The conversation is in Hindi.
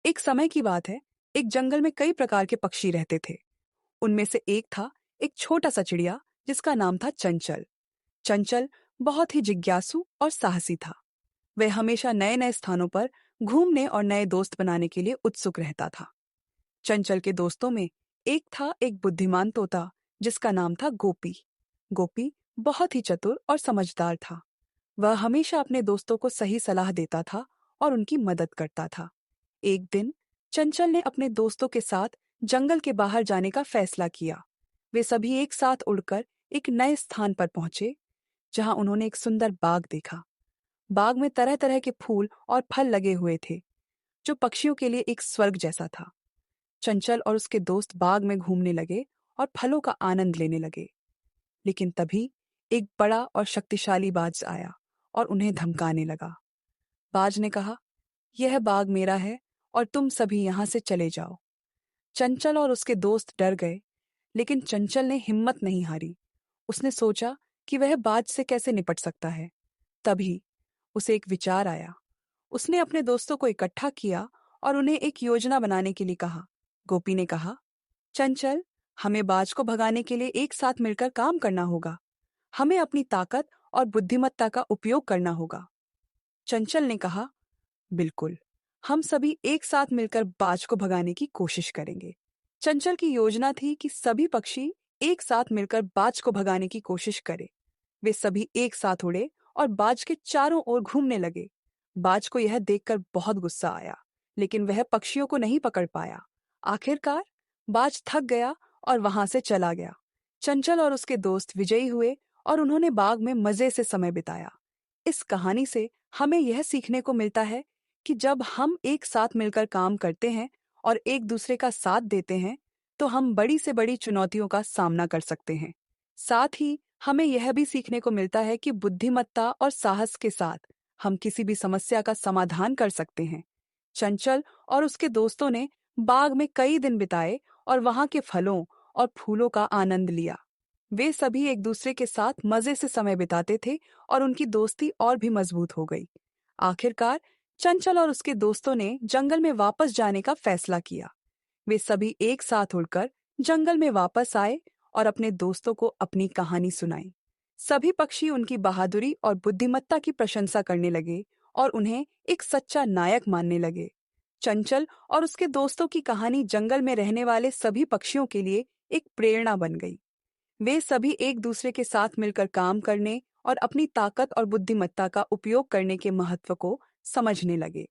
एक समय की बात है। एक जंगल में कई प्रकार के पक्षी रहते थे। उनमें से एक था एक छोटा सा चिड़िया जिसका नाम था चंचल। चंचल बहुत ही जिज्ञासु और साहसी था। वह हमेशा नए नए स्थानों पर घूमने और नए दोस्त बनाने के लिए उत्सुक रहता था। चंचल के दोस्तों में एक था एक बुद्धिमान तोता जिसका नाम था गोपी। गोपी बहुत ही चतुर और समझदार था। वह हमेशा अपने दोस्तों को सही सलाह देता था और उनकी मदद करता था। एक दिन चंचल ने अपने दोस्तों के साथ जंगल के बाहर जाने का फैसला किया। वे सभी एक साथ उड़कर एक नए स्थान पर पहुंचे, जहां उन्होंने एक सुंदर बाग देखा। बाग में तरह तरह के फूल और फल लगे हुए थे, जो पक्षियों के लिए एक स्वर्ग जैसा था। चंचल और उसके दोस्त बाग में घूमने लगे और फलों का आनंद लेने लगे। लेकिन तभी एक बड़ा और शक्तिशाली बाज आया और उन्हें धमकाने लगा। बाज ने कहा, यह बाग मेरा है और तुम सभी यहां से चले जाओ। चंचल और उसके दोस्त डर गए, लेकिन चंचल ने हिम्मत नहीं हारी। उसने सोचा कि वह बाज से कैसे निपट सकता है। तभी उसे एक विचार आया। उसने अपने दोस्तों को इकट्ठा किया और उन्हें एक योजना बनाने के लिए कहा। गोपी ने कहा, चंचल, हमें बाज को भगाने के लिए एक साथ मिलकर काम करना होगा। हमें अपनी ताकत और बुद्धिमत्ता का उपयोग करना होगा। चंचल ने कहा, बिल्कुल, हम सभी एक साथ मिलकर बाज को भगाने की कोशिश करेंगे। चंचल की योजना थी कि सभी पक्षी एक साथ मिलकर बाज को भगाने की कोशिश करें। वे सभी एक साथ उड़े और बाज के चारों ओर घूमने लगे। बाज को यह देखकर बहुत गुस्सा आया, लेकिन वह पक्षियों को नहीं पकड़ पाया। आखिरकार बाज थक गया और वहां से चला गया। चंचल और उसके दोस्त विजयी हुए और उन्होंने बाग में मजे से समय बिताया। इस कहानी से हमें यह सीखने को मिलता है कि जब हम एक साथ मिलकर काम करते हैं और एक दूसरे का साथ देते हैं, तो हम बड़ी से बड़ी चुनौतियों का सामना कर सकते हैं। साथ ही हमें यह भी सीखने को मिलता है कि बुद्धिमत्ता और साहस के साथ हम किसी भी समस्या का समाधान कर सकते हैं। चंचल और उसके दोस्तों ने बाग में कई दिन बिताए और वहां के फलों और फूलों का आनंद लिया। वे सभी एक दूसरे के साथ मजे से समय बिताते थे और उनकी दोस्ती और भी मजबूत हो गई। आखिरकार चंचल और उसके दोस्तों ने जंगल में वापस जाने का फैसला किया। वे सभी एक साथ उड़कर जंगल में वापस आए और अपने दोस्तों को अपनी कहानी सुनाई। सभी पक्षी उनकी बहादुरी और बुद्धिमत्ता की प्रशंसा करने लगे और उन्हें एक सच्चा नायक मानने लगे। चंचल और उसके दोस्तों की कहानी जंगल में रहने वाले सभी पक्षियों के लिए एक प्रेरणा बन गई। वे सभी एक दूसरे के साथ मिलकर काम करने और अपनी ताकत और बुद्धिमत्ता का उपयोग करने के महत्व को समझने लगे।